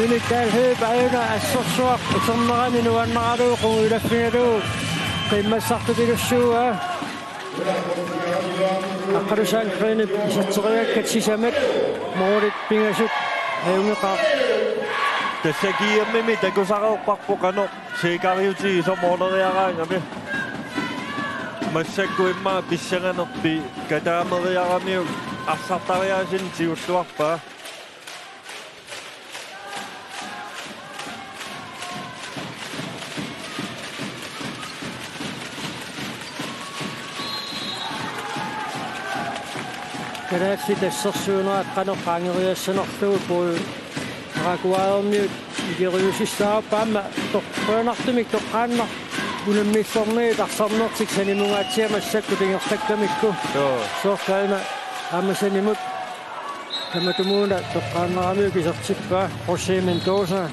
Minikal høbævner er så svagt, og som når han nu er du, og ud af finder du. Det er med sagt, at det er syv af. Akka du sang grønne, så tror jeg, at det er med. Målet binger sig. Hævne kap. Det ser giver med mit, det går så røv bak på kanop. Sikker jo til, så må der jeg regner med. Men så går jeg meget bisæren op i. Kan der med jeg regner med. Og så der jeg sin tid stort bare. Det er sit associationer at kan opfange rejsen og stå på Paraguay om Nuuk. De røse stav bam. Dok prøver dem ikke dok kan. Uden misfornød der samler sig sen i nogle af med sekundænger stikker mig på. Så skal man have sen imod. Kan man dumunda dok kan ramme vi så tit bare José Mendoza.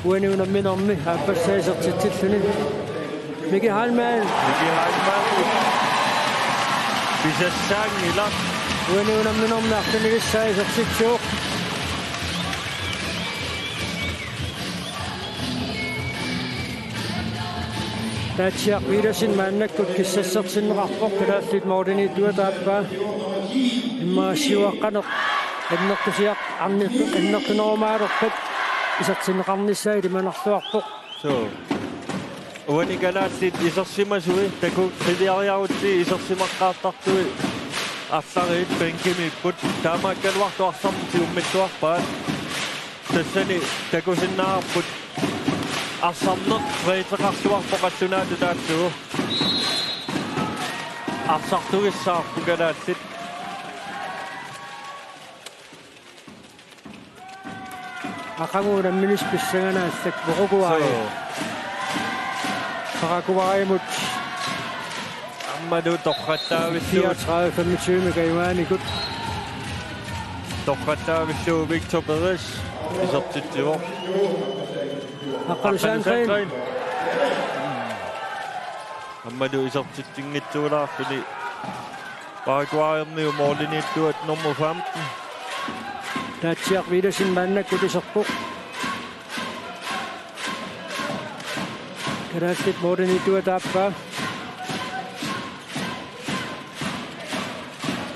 Uden under min om mig har passeret sig til sådan. Mikael Handball. Vi ser sang i land. Uden under min om natten i det sig så tit sjov. Der tjek videre sin mand, at kunne sætte sin rapport, der er lidt more den i duet, der er bare. Imma siwa kanok. Ennertusiaq ennertunormaarorpat isartineqarnissaai limanarluarpoq. So. Uani Kalaallit isersimasui taku triviariarutti isersimaqqaartartui арлариит пенкимиппут таамааккалуартуарсарти уммиттуарпаат тассани такусиннаарпут арсарнеқ рейтеқарсуарпоқаллунаату таатсугу арсартугиссаарпу Kalaallit ақангуна минис писсаганааллак поқукуари Paraguay аммаду тоққаттаавиллу 34-25 кайвааникут тоққаттаавиллу Victor Perez исертитсиво аққалусаанкайн аммаду исертиттингитсуулаарфини Paraguay-ерниу моолиниттуат номер 15 таатсиақ видасин маннаккут исерпуқ Kalaallit moodinitua taappa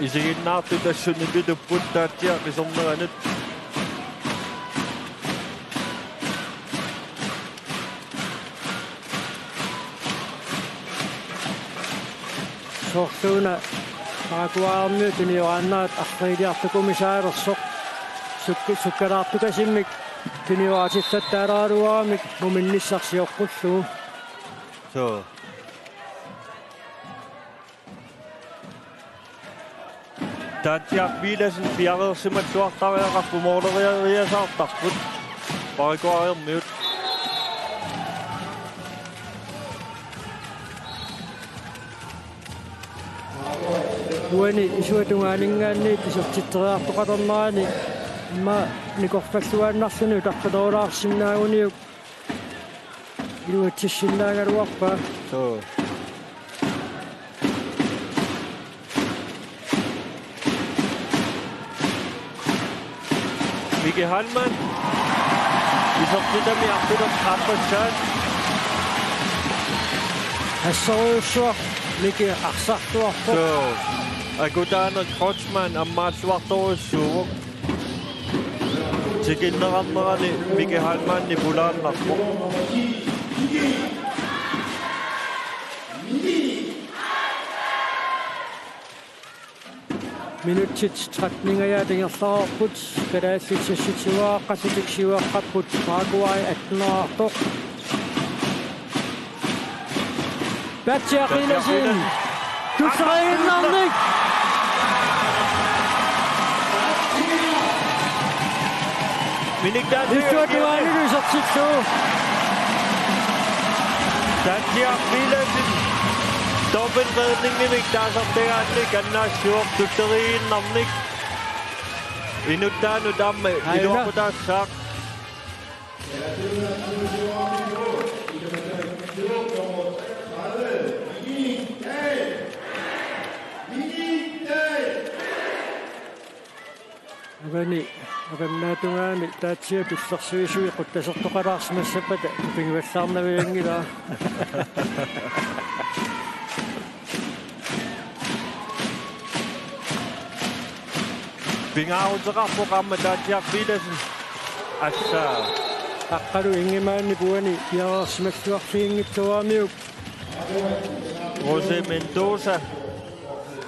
isiginnaartu tassuni pitupput taatsia qisorneranut sortuuna Paraguay-arniu tuniuaannaat arriiliartukumisaalersoq sukkalaartukasimmik tuniuaatillattaaraaluaamik muminnissarsiorqullugu so taatiaq viilasin piareersimattuartariaqarpu mooleriariasaartarput Paraguay-erniut uani isuatungaaningaanni tisortitteriartoqatornerani imma nikorfalluaannarlunu tarpatoolaarsinnaauniuk iluatissinnaagaluarpa so Mike Handball isortitami artulat qaappassaan hasseruussuaq Mike arsartuarpoq so akutaana Krotsman ammaassuartoruussuuguq tikinneqarnerani Mike Handball pulaannarpoq minutsit tratningaja tingerlaarput Kalaallit-sassituaaqqasutiksiuaqqapput Paraguay attenerartoq Batsiaqilasin tussariinnarnik Issuatuaanilu sortittuu taatiaqqilasin dobbeltredningimik taasartagaanni kannaassuoq tutteriinnarnik inuttaanu tamme iluoqutaassaaq agannaatugaani taatsia pillersuisui quttasertoqalaarsimassapata pinguallaarnaviangilaa Pingaauteqarpoqaamma taatiaqpilasin assaa aqqalu ingimaanni puani piareersimalluarfiingittuaamiuk Jose Mendoza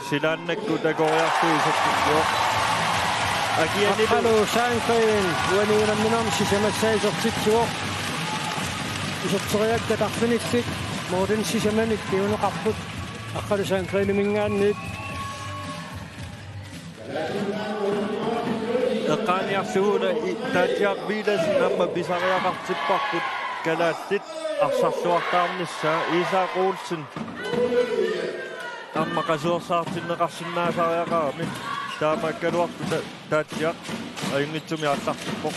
silaannakku takoriartuisertittuoq aqqalu saankain puaniunamminarm sisamassaaisertitsuoq iserteriakka tarfinillik moodin sisamanik kiuneqarput aqqalu saankainimingaanniit eqqaaniarsuuna taatiaqpilasin amma pisariaqartipparput Kalaallit arsarluartaarnissaa Isak Olsen amma qasuersaartinneqarsinnaasariaqaami taamakkaluartu taatiaq ayungitsumi allartippoq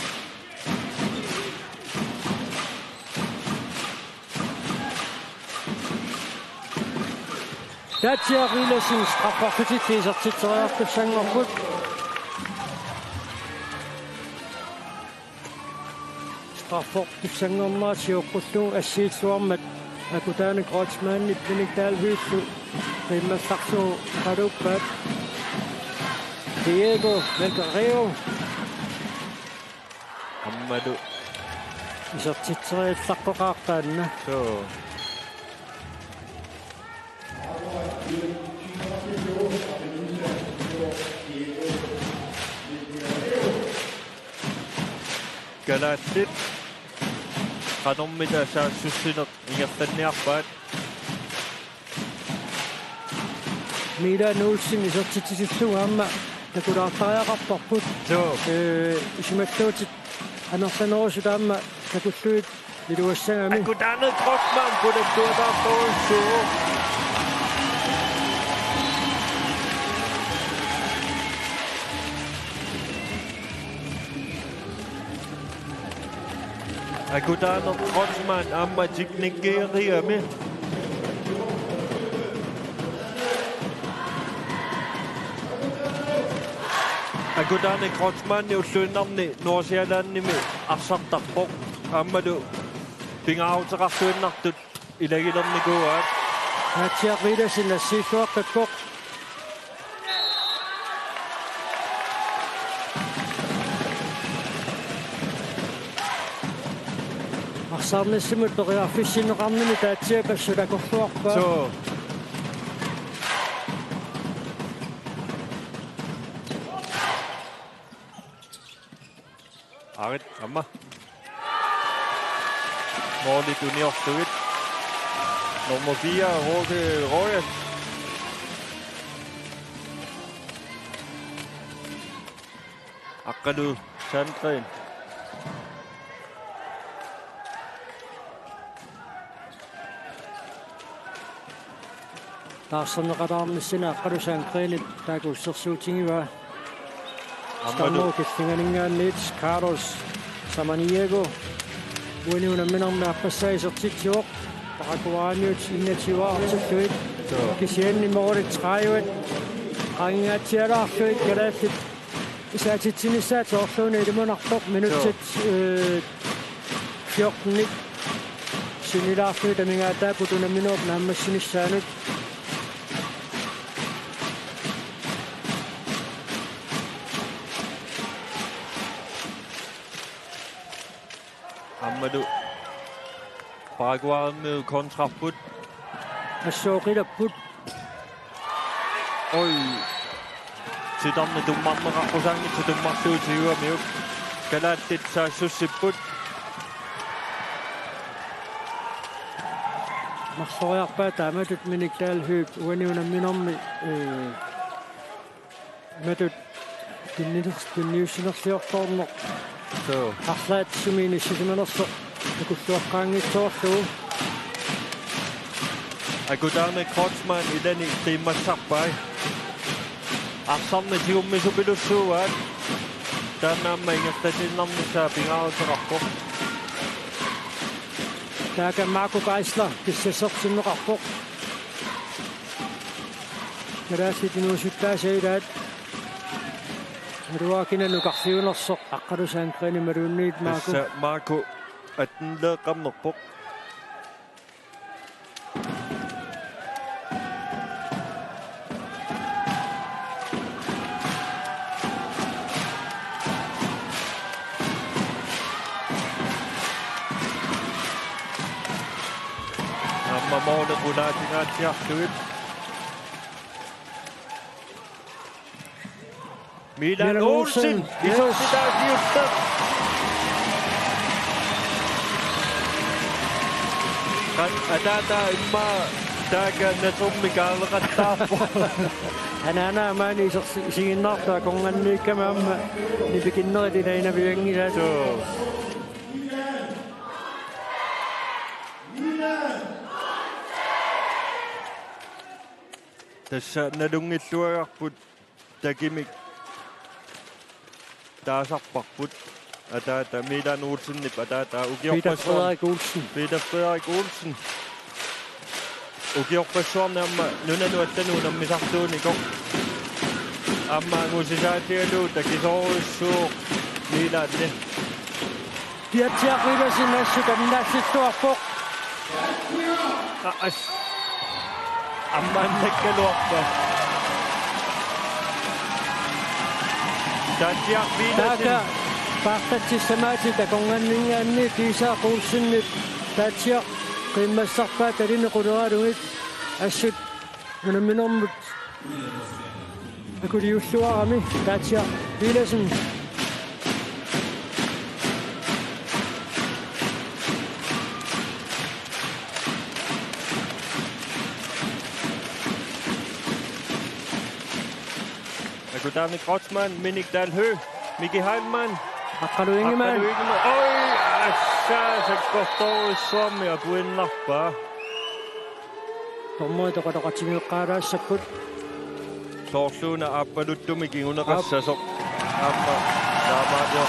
taatiaqilasin qappaqutitisartitteriartussanngorput qaffort-tussangornaasiuqqullu assiitsuarmat akutaani Krotsmaannit piniktaal hyyllu qimmassarsu qaluppaat Diego, Melgareo. Ammadu. Så titrer llaqoqaartaanna. So. Kalaallit. Qanormita saassussineq ingertanniarpaat. Mila Nulsin isortitissuamma takulaartariaqarparput. So. Isimaktuutit anersanerusutaamma takulluit liluassangami. Akutaanut Grossmann pudaktuataartorussuu. Akutaanut Grossmann amma tiknikkeeriami. Akutaanut Grossmann ulluinarni Nordsjællandimi arsartarpoq ammadu pingaavteqartuinnartut ilagilernikuaat. Natsiaqvilasin nassiisuaqqakkoq. Arsaarnissimut periarfissineqarnimi taatsiapassunakorluarpaa. So. Arit, amma. Måligt uniorstuit. Nummer 4, Håke Røjes. Akkadu Sandgren. Taarserneqalaarnissina aqqalusaanqeenit taakuussersuutingiva. Stammuukillinganingaanniit Carlos Samaniego. Uaniunamminarmi appassaisertitsuoq. Paraguayniut innatiuaartilluit. Kisianni morulit traajuat. Qaingaatialaarluit Kalaallit. Isaatitsinissaa toorluuni ilimunartoq minutsit 14 sinilaarluit amingaataapputunamminuup naammassinissaanuut. Ammadu. Paraguay med kontraput. Assoqilapput. Oi. Sitamne tummarneqarqusaangit tummarsuutiuamiuk. Kalaallit saassussipput. Marsoriarpaa taamatut miniklaalhuup uaniunamminormi matut tinniussinerliortorneq. So. Arlaat sumiinissimanersoq akulluaqqaangitsoorluu. Akutaanut Grossmann ilani tiimmassarpai. Arsarni tiummisupillussuuaat. Taanaamma ingertatinarnissaa pingaavteqarpoq. Taaka Marco Geisler kissassertinneqarpoq. Kalaallit Radioa nukarliunersoq aqqalusaanqeeni maluunniit Marco. Marco attenleeqqarnerpoq. Amma måle qulaatigaatiartuit. Milan Olsen isortitaasiutta. Atata imma taaka natummiqaaleqattaarpo. Anana maani isinginnaartaa konganniikkamaamma nipikinneritinainaviangilaat. So. Tässä nalungilluagarput takimik taasarparput atata Milan Olsennip atata Peter Frederik Olsen ukiorpassuarnaamma nunanuattanuunammisartuunikor ammaangusisaatialu takisoruissuuq Milanne Tiatsiaqvilasinassu kannaassittuarpoq. Amman nakkaluarpa. Tatja Vilasin. Taka partatisamati takonganningaanni tiisaaquussinnit taatsia qimmassarpaa talini quleraluit assut unaminermut akuliulluarami Tatja Vilasin. Akudami Krotsman, Minik Dalhø, Miki Heimmann. Akkalu Ingemann. Oi, se kohtaa Suomi ja puin nappaa. Tommoita qataqatigiqqaaraassakut. Soorluuna aappaluttumi uneqassasok. Aappa saamaat jo.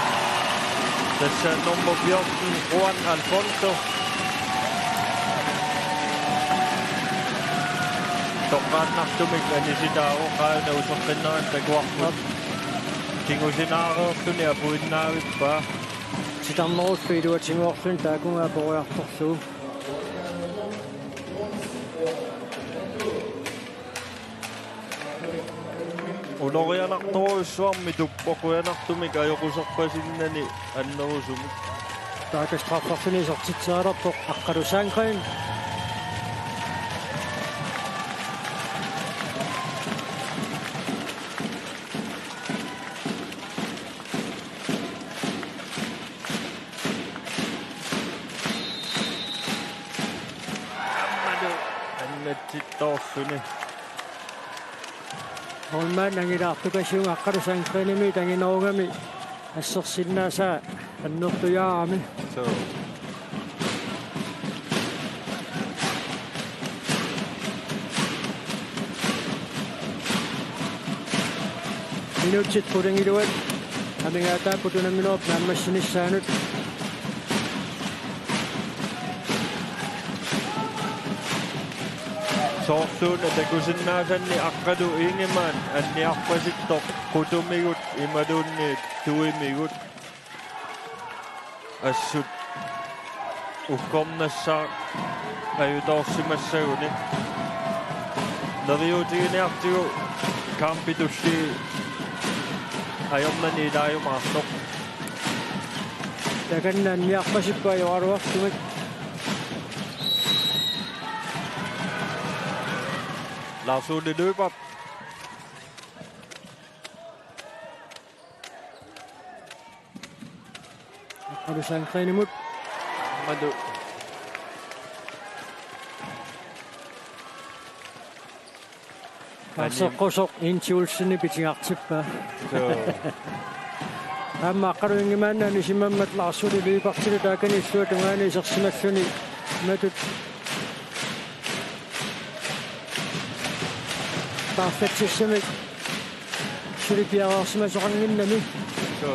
Tässä nummer 14, Juan Alfonso. Toqqaannartumik anisitaaru qaana usoqqinneraan takuarput. Tingusinaareerluni apuinnaavippa. Sitarnerusfiiluatinguorlun taakungaa poriartorluu. Ulorianartoruissuarmi tuppoquyanartumik ajoquserpasinnani annerusumik. Taakastraffarluni sortitseelerpoq aqqalusaangren. Tossuni. Olmaan nangilaartukasiung aqqalusaangrenimi tanginoogami assersinnaasaa annertuyaarami. So. Minutsit pudangiluat amingataa putunaminuop naammassunissaanut. Soorluun takusinnaasanni aqqalu Ingemann anniarpasittoq qutumigut imaluunni tuimigut assut ukkornassaa ajutorsimassaguni neriutigineartigu kampitulli ajornani ilaajumaartoq Takannaanniarpasippa ajoaruartumik. Lars-Ole løber. Aqqalusaangrenimut. Manu. Passeqqusoq intiulsini pitingartippa. Amma aqqaluingimaannaani simammat Lars-Ole Løbertilu taakanillua tungaani isersimalluni matut Parfettissamik sulipiaraarsimasoqanginnami. So.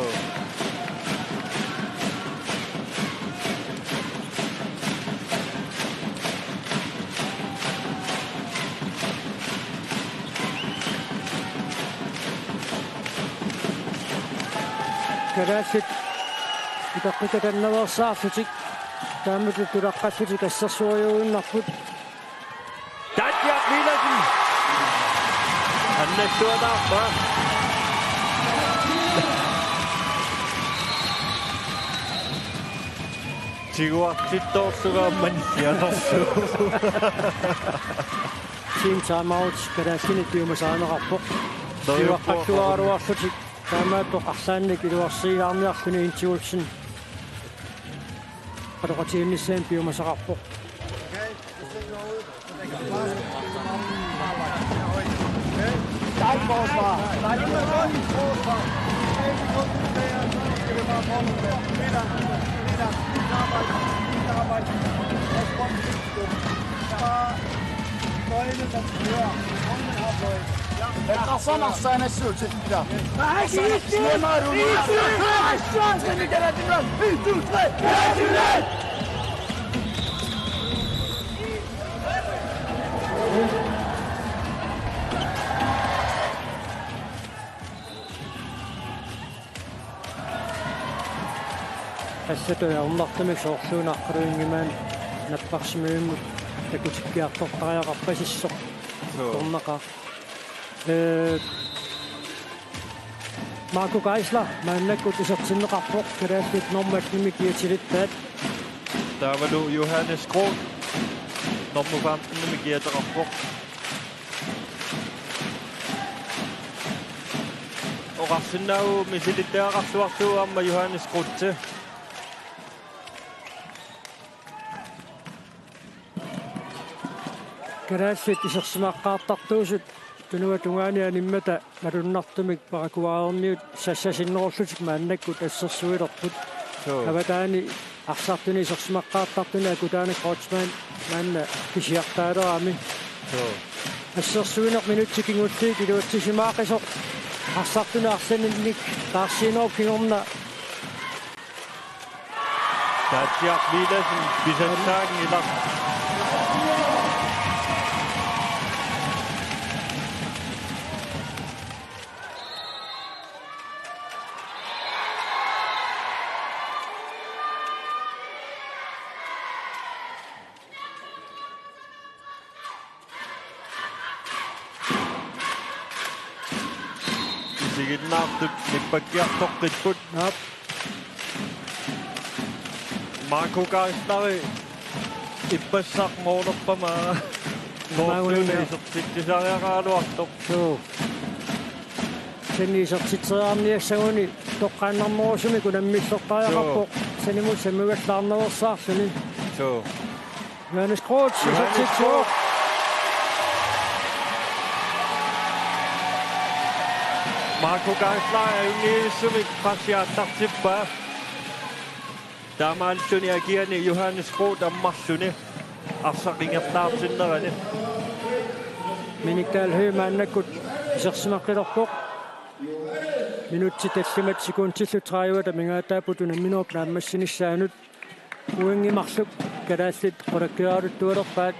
Kalaallit itaqqitakannaversaarlutik taammatut tulaqqallutik assersuariuinnarput. Tatja Vilasin. Annettuanaarpa. Tiguartittoorsugaamman sianersu. Team timeout Kalaallit tiumasaanerarpoq. Tiguaqqalluaruarlutik taamaattoq arsaannik iluarsiilaarniarluni intiulsin. Qatoqatiinnissaan piumasaqarpoq. Forsvar. Der er ingen forsvar. Etter sommerstein er sødt til der. Nej, ikke det! Snemmer du nu! Ikke Assatoja ummartamik soorluunaaqqaluingimaan napparsimuimmut takutikkiartortariaqarpasissoq tornaqa Marco Geisler, man kunne så til rapport, kan det lidt normalt med giver til lidt bad. Der var nu Johannes Grøn. Når man vandt med giver til rapport. Og resten er jo med sit lidt der rapport om Johannes Grøn til. Kan det lidt i sig smakkartartuusut. Tunua tungaania nimmata narunnartumik Paraguay sassasinnerullutik maannakku tassarsuilerput avataani arsartuni sorsmaqqaartartuna akutaani coachman maanna kisiartaalaami assarsuineq minutsikingulliik iluutsisimaaqisor arsartuna arsaninnik taarsiinoo kingorna taatiaq viilasin pisattaagin ila Sigitnaartut nippakiartoqqitput Marco Geisleri ippassarmoornerpama noortuunisortiktisariaqaaluartoq seniisortitsearniassaguni toqqaannarmoorusumi kunammissorqaajaqarpoq sanimut sammugallaarnersarsuni Johannes Grøn isortitsuoq Marco Geisler er jo næsumik prasiaattartippa. Taamaaltuni agiani Johannes Grøn ammarsuni arsaqingertaartinnerani. Miniktaal høymaannakut isersimaqqilorpoq. Minutti tallimat sekuntillu traiuata mingaataaputuna minuup naammassinissaaanut uingimarsuk kalaallit qulakkiaruttuulerpaat.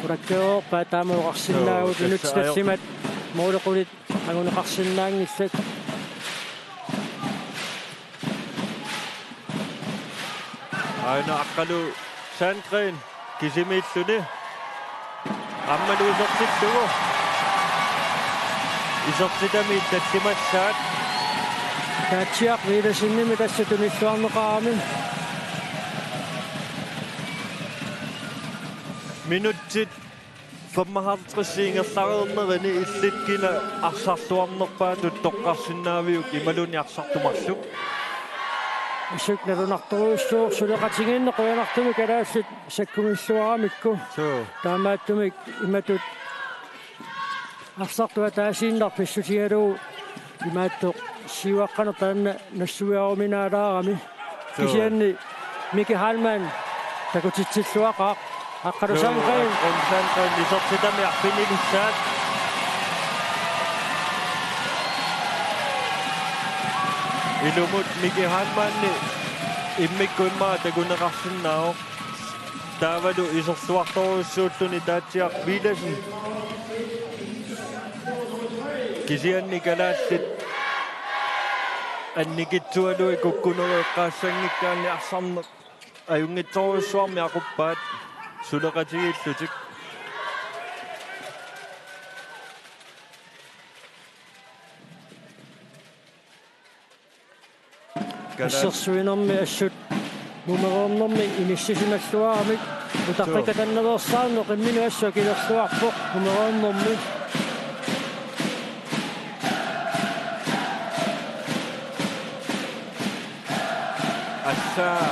Qulakkiorpaat taamauqarsinnaagut minutti tallimat muulequlit aguneqarsinnaangillat aina aqqalu Sandgren kisimilluni ammaluusertittugu isertitami tallimassaat taatsiaq viilasinnimi tassatunissuarneqaami minuttit 55-singerlareernerani illitkina arsartuarnerpaatut toqqarsinnaaviuk imaluni arsartumarsuk isuknalunartoruussuur suleqatinginne quyanartumi kalaallit sakkumissuaramikku taamaattumik imatut arsartua taasiinnar pissutigaluu imaattoq siuaqqana taanna nassuiaruminaalaarami kisianni Miki Halman takutitsilluaqaaq aqqalu Sandgren isortitami arpinilissaat ilumut Miki Halmanni immikkuimmaa takuneqarsinnaaru taavalu isortuartoruussuulluni taatsiaq viilasin kisianni kalaallit annikitsualui kukkunereeqqaassangikkaanni arsarneq ajungittoruussuarmi aquppaat suleqatigillutik Issersuinermi assut numeroornermi inissisinalluaramik utaqqikatannelersaarne qimminu assua kilerluarpoq numeroornermi assaa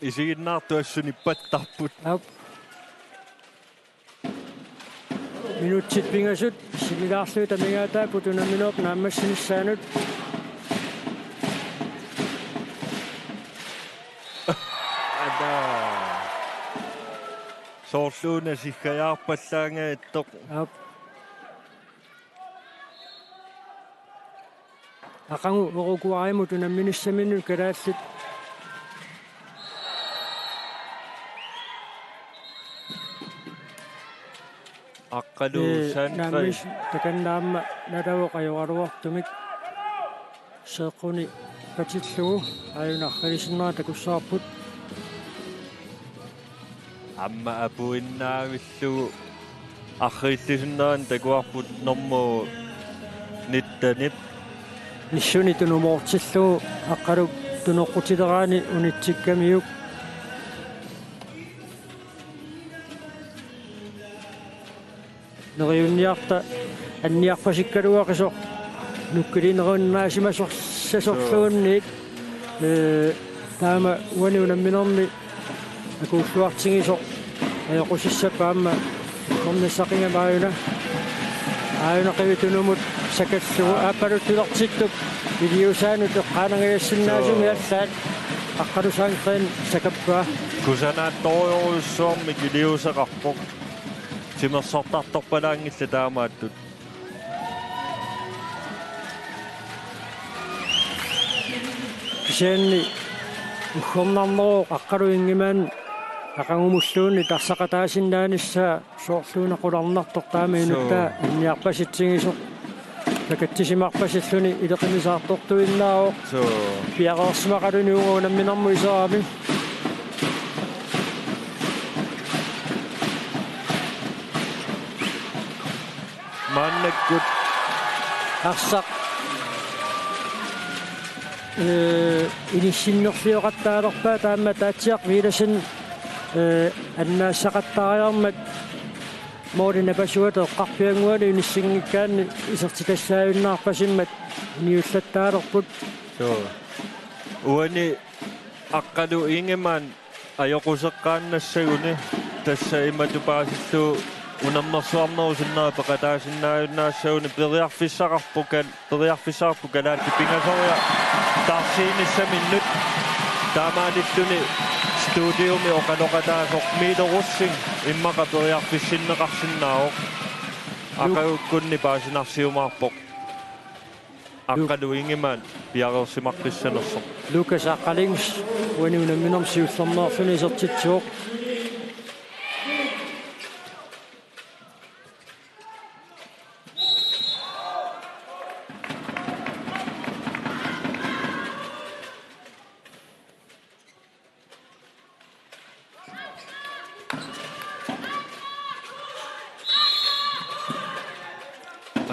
isiginnaartu assuni pattarput minutsit pingasut similaarluita mingaataaput unaminuup naammassinissaanut soorluuna sikkajaarpallaangaittoq aqangu uruguarimut unamminissaminu kalaallit aqqalu Sandgren takannaamma nalavuqajualuartumik seeqquni patillugu ajunarralisinneraa takussaarput Amma apuinnaamillugu аррииллисиннаан такуарпут нормуу ниттанит нissuni tunumortilluu aqqaluk tunoqqutилераани унитсиккамиук нериунниарта анниарпасиккалуақисо нуккилинеруннаасимасор сасорлуунниит таама уаниунамминерми акууллуартигисо аёқусиссапаама норнессақингамааюна ааюнақивитунумут сакаллугу ааппалуттулартиттук илиусаанут эққаанангаяссиннаасуми аллаат аққалусаангтэн сакаппаа кусанаат тоорюссуарми килиусеқарпоқ тимерсортарторпалаангилла таамааттут кисианни уххорнарнероо аққалуингимаан ақангумуллуунни тарсақатаасиннаанissaa соорлуунақуларнартор таамиунуттаа анниарпаситсигисо такаттисимарпасиллуни илеқимисаартортуиннаавоо пиареерсимақалуниугуунамминарму исаами маннаккут арсақ иниссиннерфиоқаттаалерпаа таама таатсиақ виласин аннаассақаттариармат моорина пасуата эққарпиангуани униссингиккаанни исертикассааюннаарпасиммат ниуллаттаалерпут уани аққалу ингемаан аёқусеққааннассагуни тасса иматупаасиллу унаммерсуарнерусиннаа пеқатаасиннааюннаассагуни периарфиссақарпу галаатти пингасориа тарсииниссаминнут таамаалиллуни студиуми оқалоқатаасоқ милеруссин иммақа периарфиссиннеқарсиннаавоқ ақагуккунни паасинарсиумаарпоқ аққалу ингемаан пиареерсимаққиссанерсоқ Lucas аққалингс уаниунамминерсиуллернеерфуни исертитсуоқ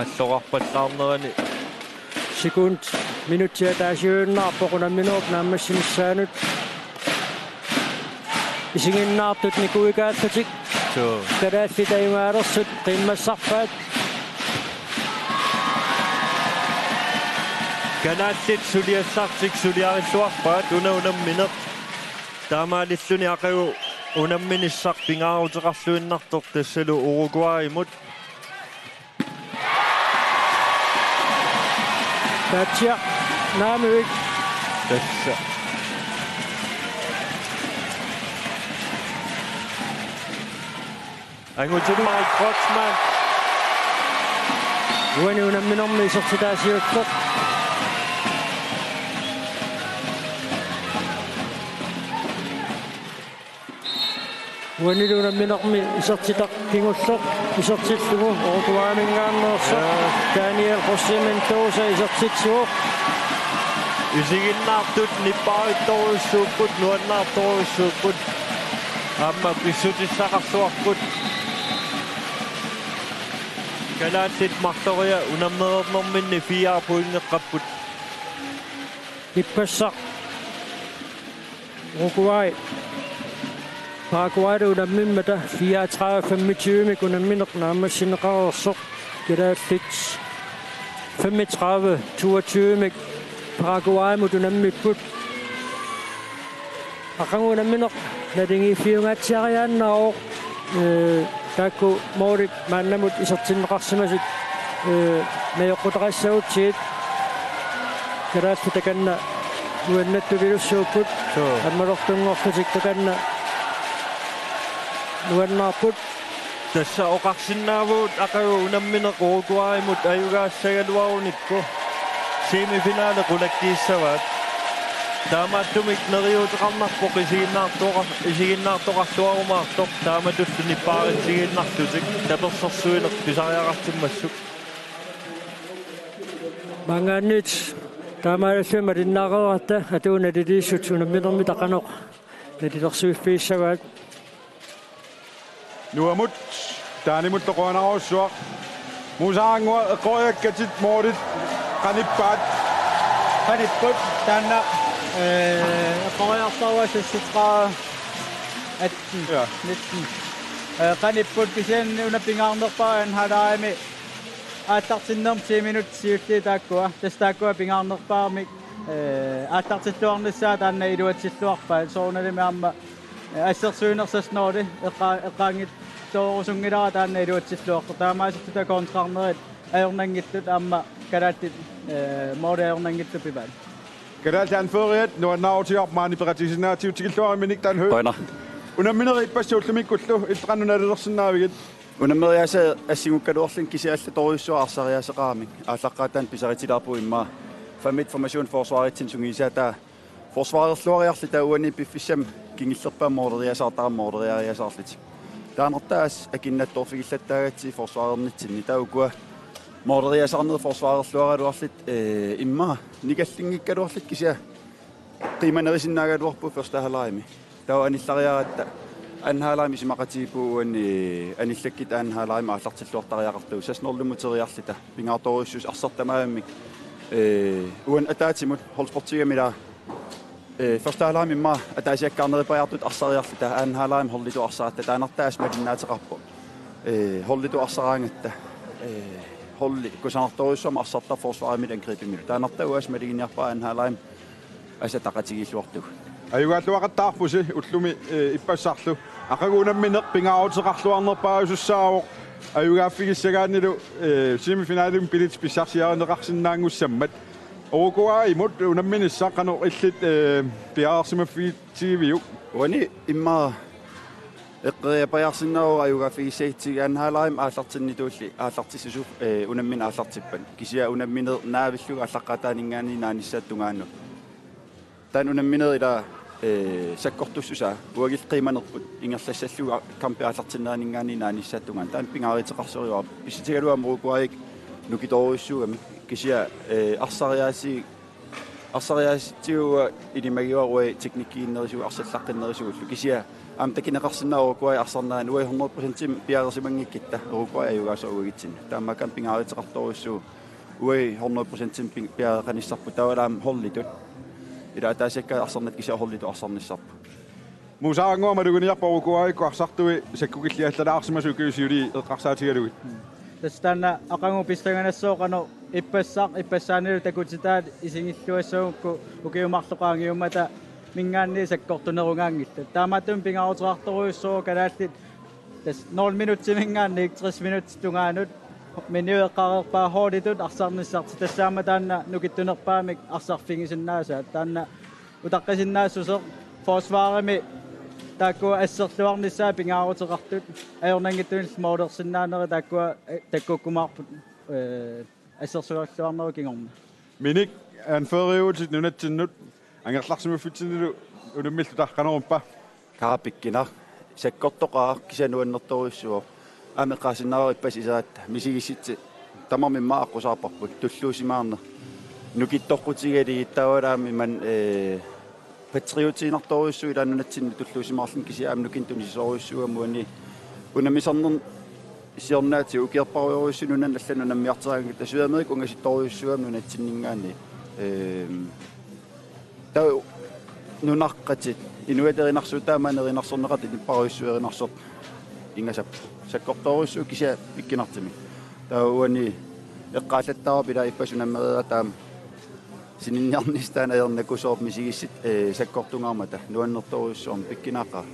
аллоқарпаллаарнерани секунд минутсиа таасиууннаарпоқунамминеруп нааммассимиссаанут исигиннаартут никуикааллутик кадаалли таймаалерсут қиммассарфаат канааллит сулиассартик сулиариллуарпаат унамминеқ таамаалиллуни ақагу унамминиссар пингаарутеқарлуиннартор тассалу Уругвайимут таатсиа наамуик тасса ангутиммаа Кротсман уаниунамминерми исертитаасиуттоқ уанилунамминерми исертитақ кингуллоқ исертиллугу орутуаамингааннерсо Daniel Jose Mendoza исертитсуоқ исигиннаартут ниппаритторуссууппут нуаннаарторуссууппут аама писсутиссақарсуарпут Kalaallit martoria unamnernerminni 4 poingeqqapput иппассақ Uruguay Paraguay unammimmata 34-25 unammineq naammassineqareersoq Kalaallit 35-22 Paraguay mut unammipput aqangunammineq nalingifiungatsiariaannaaroq taakku moorik maannamut isertinneqarsimasut najoqqutaqassagutsigit Kalaallit takanna nuannattuvilussuupput аммалортунгорлутик таканна нуаннаарпут тасса оқарсиннаавуут ақагу унамминеқ Уругвайимут аюгаассагалуаруникку семифинале қулаккииссаваат таамааттумик нериутеқарнарпоқ исигиннаартоқарлуарумаартоқ тааматуллуни пааритсигиннартутик таперсэрсуинеқ писариақартиммассук мангааннит таамааллума линнаарератта атуuna лилииссут унамминерми тақаноқ налилерсуиффииссаваат Nuamut, Danimut Toqonaruussuaq. Musaangua eqoriakkatit moorit qanippaat. Qanipput taanna eqoriartarwa sassutraa atten. Ja. 19. Qanipput kisen unapingaarnerpaan halaami aatartinnerm 10 minut siutti taakkua. Tastaakua pingaarnerpaarmik aatartilluarnissaa taanna iluatsilluarpaa soornalimi amma ассерсуинерсасноори эқаангит тоорусунгилара таанна илуатсиллуаққа таамааситтута контрарнерит аёрнангиттут аама калааттит моодеорнангитту пиваат калааллаан фериат нуаннаартиар маани ператисинаатиу тигиллуариминик таан ху Пойна унамминери иппассууллумиккуллу иллеқаннуналерсиннаавигит унаммериаса ассигуккалуарлин кисиалла ториуссуаарсариасеқарамик ааллаққаатаан писаритилаарпу имма фамит формation forsvaritsin sungisaata forsvarersluariarli tauani piffissam kingillerpaan moorderiasaartaram moorderiariasaarlit taanartaas akinnattorfigillаттаагатси forsvarernitsinni taukua moorderiasarner forsvarersluaraluarlit imma nikallingikkaluarlit kisia qiimanerisinnaaгаluarpu første halvleimi tau anillariaratta anhaalaimi simaqatiipuuani anillakit anhaalaimi aallartilluartariaqartuu sasnorlumuteriarlita pingaartoruissus arsartamaamik uan ataatimut holsportigamila første halvleimi imma ataasiakkaarneripajartut arsariarlita anhaalaimi hollitu arsaatta taanartaas malinnaatеqarpu hollitu arsaraangatta holli kusanartoruissum arsartar forsvaramit angripimil taanarta uas maliginiarpa anhaalaimi asataqatigilluartu аюгааллуақаттаарпуси уллуми иппассарлу ақагуунамминеқ пингаавутеқарлуарнерпааюсуссаавоқ аюгааффигиссагааннилу семифиналим билит писсарсиарнеқарсинаангуссаммат Uruguay imod unamminissaqqanu illit piaarsimaffiitigiviuk uani imma eqqeriapajarsinnaru аюгааффигиссаитсиги анхааларим ааллартиннитуулли ааллартиссусуп унаммин ааллартиппан кисиа унамминер наавиллуга аллаққатаанингаани нааниссааттунгаанну таан унамминер ила саккортуссуса уагил қиманерпут ингерлассаллуга кампи ааллартиннаанингаани нааниссааттунгаан таан пингааритеқарсериуа писситигалуам Uruguayик нукиторуиссуугами кisia арсариааситиуа илимагиуаруи техникииннерисуг арсаллаққиннерисугуллу кisia ам такинеқарсинаа Uruguay арсарнаан уи 100% пиарисимангиккитта Uruguay аюгаасоругитсин таамакам пингааритеқарторуссуу уи 100% пиареқаниссарпу тавалаам холлитут ила атаасакка арсарнат кisia холлиту арсарниссарпу мусаангуа малугуниарпа Uruguay коарсартуи саккукиллиаллалаарсимасукиусиули эққарсаатигалугит тастанна ақангу пистаганассооқано иппассаанилу такутитаат исингиллуассаагукку укиумарлоқаангиуммата мингаанни саккортунерунгаангитта таамаатум пингаарутеқарторуйуссоо калааллит тас 0 минутти мингаанни 60 минутти тунгаанут минуэққарерпаа хоолитут арсарниссарти тассаама таанна нукиттунерпаамик арсарфигисиннаасаа таанна утаққисиннаассусеқ фосваарами такку ассерлуарниссаа пингаарутеқартут аёрнангиттунил моодерсиннаанери таккуккумаарпут ассерсуарлуарнеру кингорна миник анфериуутит нунатсиннут ангерларсимаффитсинилу улуммиллу таққанерумпа каапиккинар саккортоқаа кисануаннерторуиссуо амеққасиннаару иппасисаат мисигисситси тамамимма аққусаарпарпут туллуусимаарнер нукиттоққутигалиги тавалаами ман патриотинарторуиссу илааннатсинни туллуусимаарлин кисиаам нукинтунисисоруиссуамуани унамисарнер сиорнаати укиерпаруйоруиссинунан аллану наммиартераагит тасуамерик унгаситторуиссуам нунатсиннингаани тау нунаққатит инуатеринарсуутаамаанеринарсорнеқат иппаруиссуеринарсоп ингасап саккорторуиссуу кися пиккинартими тауани эққааллаттара пила иппасунаммериа таам сининниарнистаан аернакусооп мисигиссит саккортунгаармата нуаннерторуиссуарм пиккинаақаа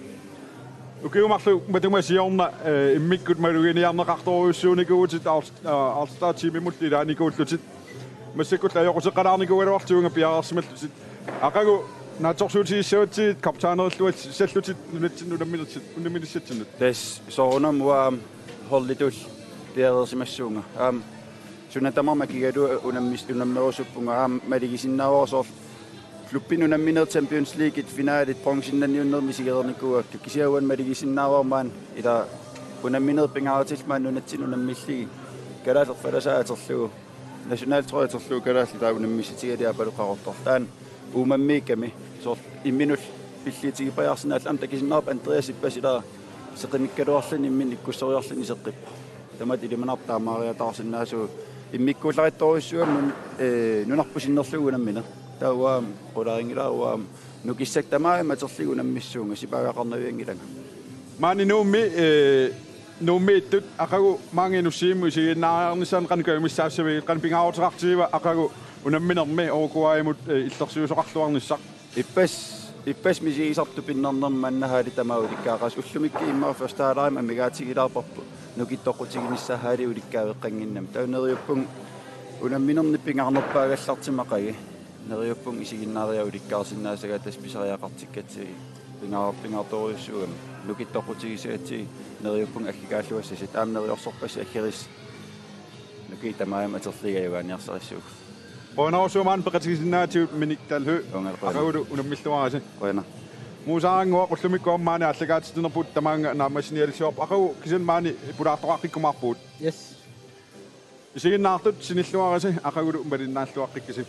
укиумарлу матумасиорна иммиккут малугиниарнеқарторуиссууникуутит арстаатимимут илааникууллутит массаккулла аёқутеқалаарникуалуартуунга пиараарсималлутит ақагу наторсуутигиссаватсигит каптаанериллуат саллутит нунатсиннуламминерсит унаминиссатсиннут тас соонамуа холлитул пиарерсимассуунга сунатамарма кигалу унаммерусуппунга малигисиннаавоорсоор клуббин унамминер Champions League финалит бронзиннанниуннерми сигерникуакка кисиауан малигисиннаавармаан ила унамминер пингааратилмаан нунатсин унаммиллиги калаалерфаласаатерлугу националтроятерлугу калааллитаа унаммиситигалиапалуқарортор таан уумаммиикками соор имминул пиллиитигипаярсинаал ам такисиннаарп Андреас иппасилаа seqimikkaluarluni immin ikkussoriarluni seqqippa tamat ilimanartaamaariataarsinnaasuu immikkuullarittorissuammun nunarpusinnerlugunammina tauwa qularingilaawa nukissak tamaa materligunammисsuunga sipagaaqarnaviangilanga maani nuummiittut aqagu maanginussiimu isiginnaariarnisaan qankayumissaavsavi qanpingaaruterartiiva aqagu unamminermi orukuaimut illersiusoqarluarnissaq ippas misiisartu pinnarnermannahaali tamaulikkaaqas ullumikki immaa firstaalaim amigaatigilaarparpu nukittoqutiginissahaali ulikkaaveqqanginnam tauneriuppung unamminerni pingaarnerpaagallartimaqagi neriuppung isiginnaariya ulikkaarsinnaasaga taspisariaqartikkatsigi pingaartoriussuugam nukittoqutigisaatii neriuppung akkikaalluassasi taamneriorsorpassi akkiris nukitamaayam aterligayugaaniarsarissuuk Qonarusumaan peqatigisinnaatiut miniktalhu aqagudu unammilluarasi qoina muusaangua qullumikkuammaani allagaatitinerput tamaanga naamassinialisiorp aqagu kisan maani pulaartoqaqqikkumaarpuut Yes. isiginnaartut sinilluarasi aqagudu umpalinnaallуаққиккисip